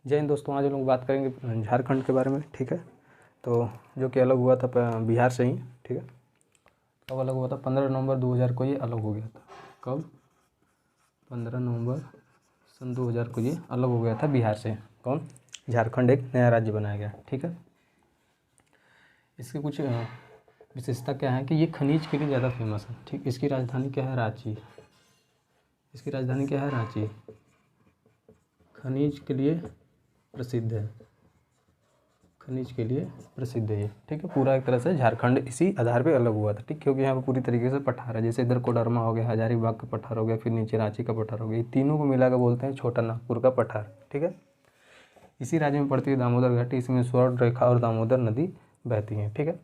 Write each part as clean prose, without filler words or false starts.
जय हिंद दोस्तों, आज हम लोग बात करेंगे झारखंड के बारे में। ठीक है, तो जो कि अलग हुआ था बिहार से ही। ठीक है, कब अलग हुआ था? 15 नवंबर 2000 को ये अलग हो गया था। कब? 15 नवंबर सन 2000 को ये अलग हो गया था बिहार से। कौन? झारखंड एक नया राज्य बनाया गया। ठीक है, इसकी कुछ विशेषता क्या है कि ये खनिज के लिए ज़्यादा फेमस है। ठीक, इसकी राजधानी क्या है? रांची। इसकी राजधानी क्या है? रांची। खनिज के लिए प्रसिद्ध है, खनिज के लिए प्रसिद्ध है ये। ठीक है, पूरा एक तरह से झारखंड इसी आधार पे अलग हुआ था। ठीक, क्योंकि यहाँ पे पूरी तरीके से पठार है। जैसे इधर कोडरमा हो गया, हजारीबाग का पठार हो गया, फिर नीचे रांची का पठार हो गया, ये तीनों को मिला कर बोलते हैं छोटा नागपुर का पठार। ठीक है, इसी राज्य में पड़ती है दामोदर घाटी। इसमें स्वर्ण रेखा और दामोदर नदी बहती हैं। ठीक है,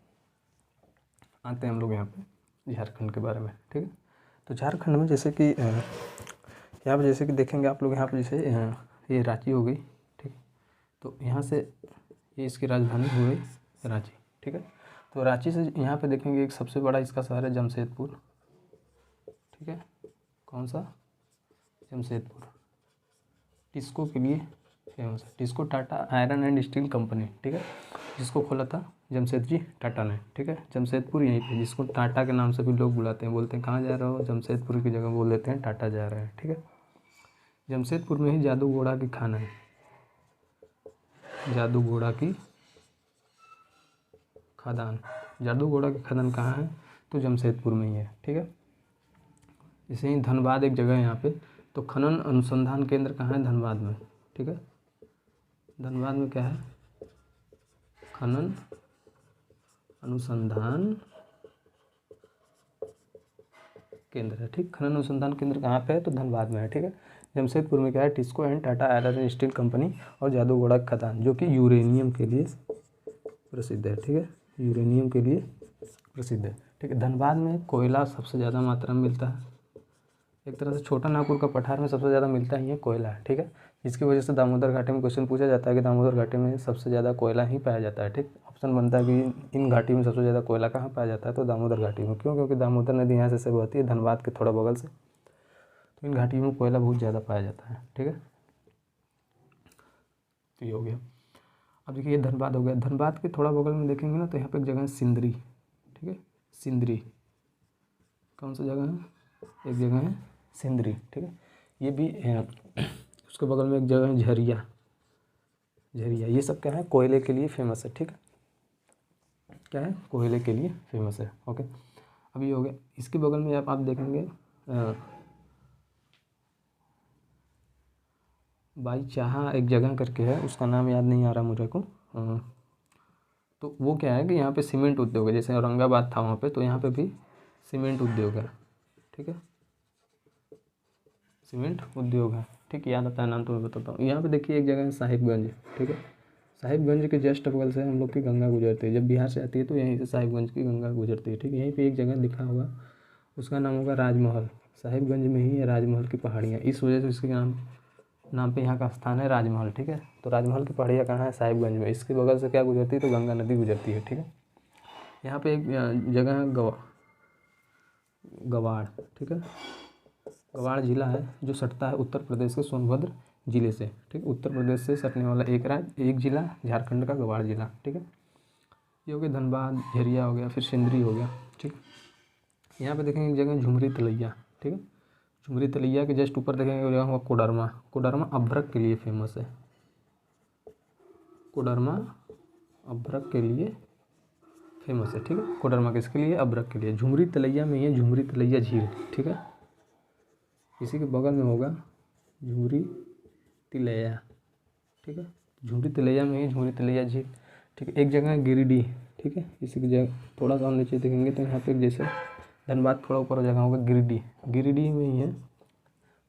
आते हैं हम लोग यहाँ पे झारखंड के बारे में। ठीक है, तो झारखंड में जैसे कि यहाँ पे जैसे कि देखेंगे आप लोग, यहाँ पे जैसे ये रांची हो गई। ठीक, तो यहाँ से ये इसकी राजधानी हो गई रांची। ठीक है, तो रांची से यहाँ पे देखेंगे एक सबसे बड़ा इसका शहर है जमशेदपुर। ठीक है, कौन सा? जमशेदपुर। टिस्को के लिए फेमस है। TISCO Tata iron and steel company. ठीक है, जिसको खोला था जमशेदजी टाटा ने। ठीक है, जमशेदपुर यहीं पे, जिसको टाटा के नाम से भी लोग बुलाते हैं। बोलते हैं कहाँ जा रहे हो? जमशेदपुर की जगह बोल देते हैं टाटा जा रहे हैं। ठीक है, जमशेदपुर में ही जादू घोड़ा की खान है। जादू घोड़ा की खदान। जादू घोड़ा की खदान कहाँ है? तो जमशेदपुर में ही है। ठीक है, इसे ही धनबाद एक जगह है यहाँ पे। तो खनन अनुसंधान केंद्र कहाँ है? धनबाद में। ठीक है, धनबाद में क्या है? खनन अनुसंधान केंद्र है। ठीक, खनन अनुसंधान केंद्र कहाँ पे है? तो धनबाद में है। ठीक है, जमशेदपुर में क्या है? TISCO and Tata iron and steel company और जादू घोड़ा की खदान, जो कि यूरेनियम के लिए प्रसिद्ध है। ठीक है, यूरेनियम के लिए प्रसिद्ध है। ठीक है, धनबाद में कोयला सबसे ज़्यादा मात्रा में मिलता है। एक तरह से छोटा नागपुर का पठार में सबसे ज़्यादा मिलता ही है कोयला। ठीक है, जिसकी वजह से दामोदर घाटी में क्वेश्चन पूछा जाता है कि दामोदर घाटी में सबसे ज़्यादा कोयला ही पाया जाता है। ठीक, ऑप्शन बनता है कि इन घाटी में सबसे ज़्यादा कोयला कहाँ पाया जाता है? तो दामोदर घाटी में। क्यों? क्योंकि दामोदर नदी यहाँ से बहती है धनबाद के थोड़ा बगल से, तो इन घाटियों में कोयला बहुत ज़्यादा पाया जाता है। ठीक है, तो ये हो गया। अब देखिए, ये धनबाद हो गया। धनबाद के थोड़ा बगल में देखेंगे ना, तो यहाँ पे एक जगह है सिंदरी। ठीक है, सिंदरी कौन सा जगह है? एक जगह है सिंदरी। ठीक है, ये भी उसके बगल में एक जगह है झरिया। झरिया, ये सब क्या है? कोयले के लिए फेमस है। ठीक है, क्या है? कोयले के लिए फेमस है। ओके, अब ये हो गया। इसके बगल में आप देखेंगे बाई चाहा एक जगह करके है, उसका नाम याद नहीं आ रहा मुझे को। तो वो क्या है कि यहाँ पे सीमेंट उद्योग है। जैसे औरंगाबाद था वहाँ पे, तो यहाँ पे भी सीमेंट उद्योग है। ठीक है, सीमेंट उद्योग है। ठीक, याद आता है नाम तो मैं बताता हूँ। यहाँ पे देखिए एक जगह है साहिबगंज। ठीक है, साहिबगंज के जस्ट बगल से हम लोग की गंगा गुजरती है। जब बिहार से आती है तो यहीं से साहिबगंज की गंगा गुजरती है। ठीक, यहीं पे एक जगह लिखा हुआ, उसका नाम होगा राजमहल। साहिबगंज में ही है राजमहल की पहाड़ियाँ, इस वजह से इसके नाम पे यहाँ का स्थान है राजमहल। ठीक है, तो राजमहल की पहाड़ियाँ कहाँ है? साहिबगंज में। इसके बगल से क्या गुजरती है? तो गंगा नदी गुजरती है। ठीक है, यहाँ पे एक जगह है गवाड़। ठीक है, गवाड़ जिला है जो सटता है उत्तर प्रदेश के सोनभद्र जिले से। ठीक, उत्तर प्रदेश से सटने वाला एक जिला झारखंड का गवाड़ जिला। ठीक है, ये हो गया धनबाद, झरिया हो गया, फिर सिंदरी हो गया। ठीक, यहाँ पे देखेंगे एक जगह झुमरी तलैया। ठीक है, झुमरी तलैया के जस्ट ऊपर देखेंगे जगह होगा कोडरमा। कोडरमा अभ्रक के लिए फेमस है। कोडरमा अभ्रक के लिए फेमस है। ठीक है, कोडरमा किसके लिए? अभ्रक के लिए। झुमरी तलैया में ये झुमरी तलैया झील। ठीक है, इसी के बगल में होगा झुमरी तिलैया। ठीक है, झुमरी तिलैया में ही झुमरी तिलैया झील। ठीक है, एक जगह है गिरिडीह। ठीक है, इसी की जगह थोड़ा सा नीचे देखेंगे तो यहाँ पे जैसे धनबाद थोड़ा ऊपर जगह होगा गिरिडीह। गिरिडीह में ही है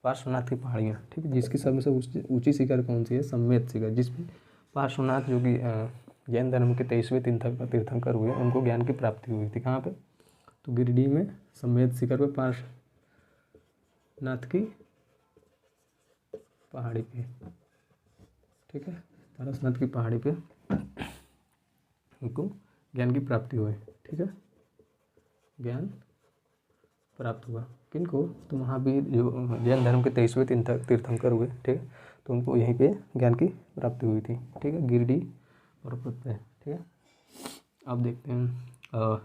पार्श्वनाथ की पहाड़ियाँ। ठीक है, जिसकी सबसे ऊँची शिखर कौन सी है? सम्मेद शिखर, जिसमें पार्श्वनाथ जो कि जैन धर्म के 23वें तीर्थंकर हुए, उनको ज्ञान की प्राप्ति हुई थी। कहाँ पे? तो गिरिडीह में सम्मेद शिखर पे पार्श्वनाथ की पहाड़ी पे। ठीक है, पारसनाथ की पहाड़ी पे उनको ज्ञान की प्राप्ति हुई। ठीक है, ज्ञान प्राप्त हुआ किनको? तो महावीर जो जैन धर्म के 23वें तीर्थंकर हुए। ठीक है, तो उनको यहीं पे ज्ञान की प्राप्ति हुई थी, ठीक है, गिरिडीह पर्वत पे, ठीक है। अब देखते हैं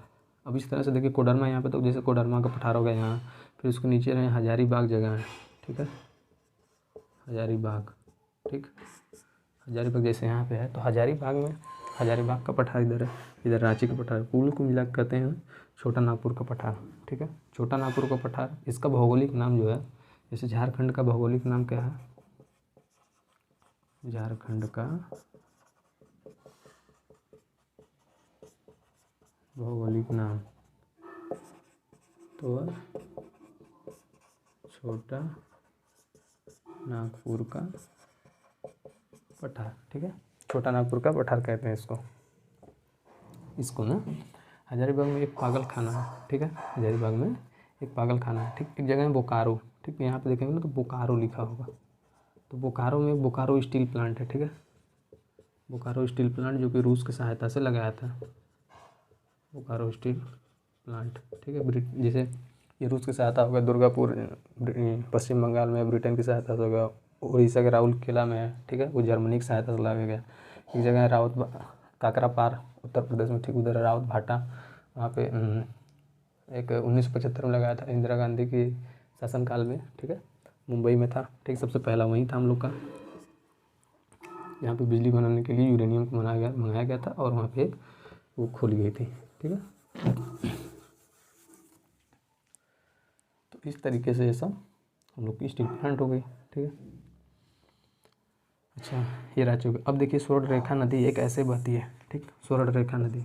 अब इस तरह से देखिए कोडरमा यहाँ पे, तो जैसे कोडरमा का पठार हो गया यहाँ, फिर उसके नीचे रहे हजारीबाग जगह है, ठीक है, हजारीबाग, ठीक, हजारीबाग जैसे यहाँ पे है, तो हजारीबाग का पठार इधर है, इधर रांची का पठार, कुल को मिला कहते हैं छोटा नागपुर का पठार, ठीक है, छोटा नागपुर का पठार। इसका भौगोलिक नाम जो है, जैसे झारखंड का भौगोलिक नाम क्या है, झारखंड का भौगोलिक नाम तो छोटा नागपुर का पठार, ठीक है, छोटा नागपुर का पठार कहते हैं इसको ना। हजारीबाग में एक पागल खाना है, ठीक है, हजारीबाग में एक पागल खाना है, ठीक, एक जगह है बोकारो, ठीक, यहाँ पे देखेंगे ना तो बोकारो लिखा होगा, तो बोकारो में बोकारो स्टील प्लांट है, ठीक है, बोकारो स्टील प्लांट जो कि रूस की सहायता से लगाया था, बोकारो स्टील प्लांट, ठीक है, जैसे ये रूस की सहायता होगा, दुर्गापुर पश्चिम बंगाल में ब्रिटेन की सहायता से होगा, उड़ीसा के राउरकेला में है, ठीक है, वो जर्मनी की सहायता से लगाया गया। एक जगह है रावत काकरापार उत्तर प्रदेश में, ठीक, उधर रावत भाटा, वहाँ पे एक 1975 में लगाया था इंदिरा गांधी की शासनकाल में, ठीक है, मुंबई में था, ठीक, सबसे पहला वहीं था हम लोग का। यहाँ पे बिजली बनाने के लिए यूरेनियम को मंगाया गया था और वहाँ पे वो खोली गई थी, ठीक है। तो इस तरीके से ये सब हम लोग की स्टील प्लांट हो गई, ठीक है। अच्छा, ये रह चुके। अब देखिए स्वर्ण रेखा नदी एक ऐसे बहती है, ठीक, स्वर्ण रेखा नदी,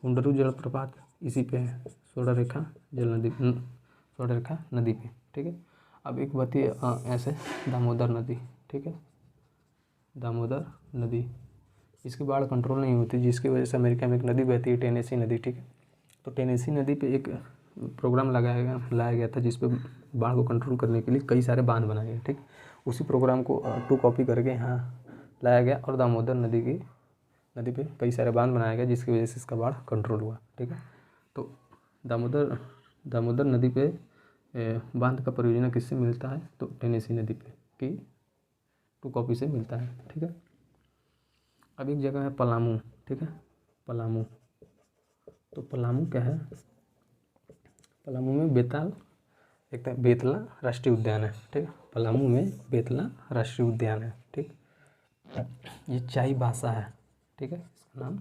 हुंडरू जलप्रपात इसी पे है, स्वर्ण रेखा नदी पे, ठीक है। अब एक बहती है ऐसे दामोदर नदी, ठीक है, दामोदर नदी, इसकी बाढ़ कंट्रोल नहीं होती, जिसकी वजह से अमेरिका में एक नदी बहती है टेनेसी नदी, ठीक है। तो टेनेसी नदी पे एक प्रोग्राम लाया गया था, जिस पे बाढ़ को कंट्रोल करने के लिए कई सारे बांध बनाए गए, ठीक, उसी प्रोग्राम को 2 कॉपी करके यहाँ लाया गया और दामोदर नदी पे कई सारे बांध बनाया गया, जिसकी वजह से इसका बाढ़ कंट्रोल हुआ, ठीक है। तो दामोदर नदी पे बांध का परियोजना किससे मिलता है, तो टेनेसी नदी पे की 2 कॉपी से मिलता है, ठीक है। अब एक जगह है पलामू, ठीक है, पलामू, तो पलामू क्या है, पलामू में बेतला राष्ट्रीय उद्यान है, ठीक है, पलामू में बेतला राष्ट्रीय उद्यान है, ठीक। ये चाईबासा है, ठीक है, इसका नाम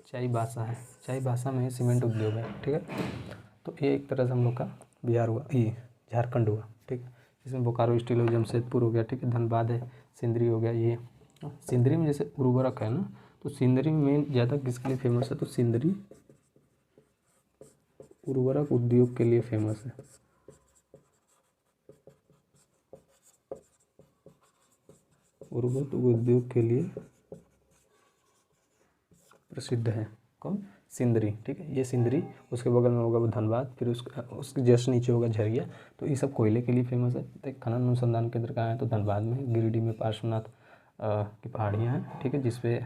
चाईबासा है, चाईबासा में सीमेंट उद्योग है, ठीक है। तो ये एक तरह से हम लोग का बिहार हुआ, ये झारखंड हुआ, ठीक, इसमें बोकारो स्टील हो, जमशेदपुर हो गया, ठीक है, धनबाद है, सिंदरी हो गया। ये सिंदरी में जैसे उर्वरक है ना, तो सिंदरी में ज़्यादा किसके लिए फेमस है, तो सिंदरी उर्वरक उद्योग के लिए फेमस है, उर्वरक उद्योग के लिए प्रसिद्ध है। कौन, सिंदरी, ठीक है, ये सिंदरी, उसके बगल में होगा वो धनबाद, फिर उसके जस्ट नीचे होगा झरिया। तो ये सब कोयले के लिए फेमस है। तो खनन अनुसंधान केंद्र कहाँ है, तो धनबाद में, गिरिडीह में पार्श्वनाथ की पहाड़ियाँ हैं, ठीक है, जिसपे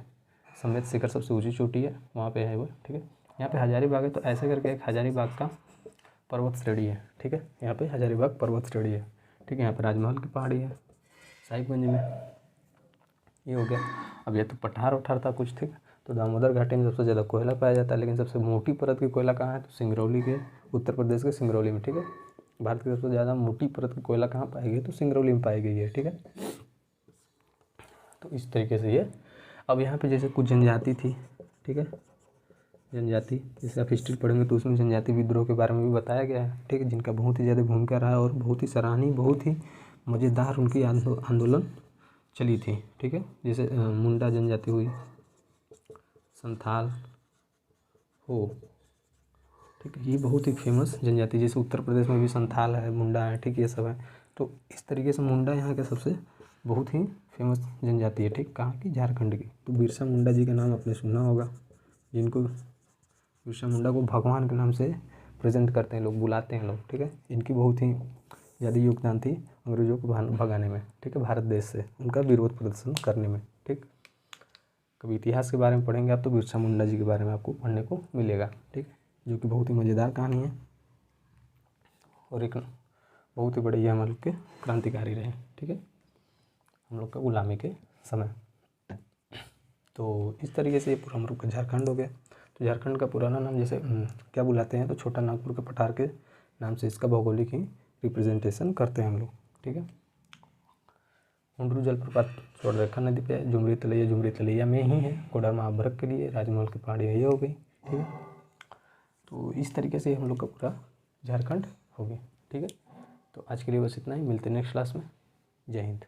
समेत शिखर सबसे ऊँची चोटी है, वहाँ पे है वो, ठीक है। यहाँ पे हजारीबाग है, तो ऐसे करके एक हजारीबाग का पर्वत श्रेणी है, ठीक है, यहाँ पे हजारीबाग पर्वत श्रेणी है, ठीक है। यहाँ पे राजमहल की पहाड़ी है साहिबगंज में, ये हो गया। अब ये तो पठार वठार था कुछ, ठीक है। तो दामोदर घाटी में सबसे ज़्यादा कोयला पाया जाता है, लेकिन सबसे मोटी परत की कोयला कहाँ है, तो सिंगरौली के, उत्तर प्रदेश के सिंगरौली में, ठीक है। भारत की सबसे ज़्यादा मोटी परत की कोयला कहाँ पाई गई, तो सिंगरौली में पाई गई है, ठीक है। तो इस तरीके से ये, अब यहाँ पे जैसे कुछ जनजाति थी, ठीक है, जनजाति, जैसे आप हिस्ट्री पढ़ेंगे तो उसमें जनजाति विद्रोह के बारे में भी बताया गया है, ठीक है, जिनका बहुत ही ज़्यादा भूमिका रहा है और बहुत ही सराहनीय, बहुत ही मज़ेदार उनकी आंदोलन चली थी, ठीक है। जैसे मुंडा जनजाति हुई, संथाल हो, ठीक है, ये बहुत ही फेमस जनजाति, जैसे उत्तर प्रदेश में भी संथाल है, मुंडा है, ठीक, ये सब है। तो इस तरीके से मुंडा यहाँ के सबसे बहुत ही फेमस जनजाति है, ठीक, कहाँ की, झारखंड की। तो बिरसा मुंडा जी का नाम आपने सुना होगा, जिनको बिरसा मुंडा को भगवान के नाम से प्रेजेंट करते हैं लोग, बुलाते हैं लोग, ठीक है। इनकी बहुत ही ज़्यादा योगदान थी अंग्रेजों को भगाने में, ठीक है, भारत देश से उनका विरोध प्रदर्शन करने में, ठीक। कभी इतिहास के बारे में पढ़ेंगे आप तो बिरसा मुंडा जी के बारे में आपको पढ़ने को मिलेगा, ठीक, जो कि बहुत ही मज़ेदार कहानी है और एक बहुत ही बड़े ये हमारे लोग के क्रांतिकारी रहे, ठीक है। हम लोग का गुलामी के समय। तो इस तरीके से ये पूरा हम लोग का झारखंड हो गया। तो झारखंड का पुराना नाम जैसे क्या बुलाते हैं, तो छोटा नागपुर के पठार के नाम से इसका भौगोलिक ही रिप्रेजेंटेशन करते हैं हम लोग, ठीक है। हुंडरू जलप्रपात स्वर्णरेखा नदी पे है। झुमरी तलैया में ही है। कोडरमा अभ्रक के लिए, राजमहल की पहाड़ी ये हो गई, ठीक है। तो इस तरीके से हम लोग का पूरा झारखंड हो गया, ठीक है। तो आज के लिए बस इतना ही, मिलते हैं नेक्स्ट क्लास में। जय हिंद।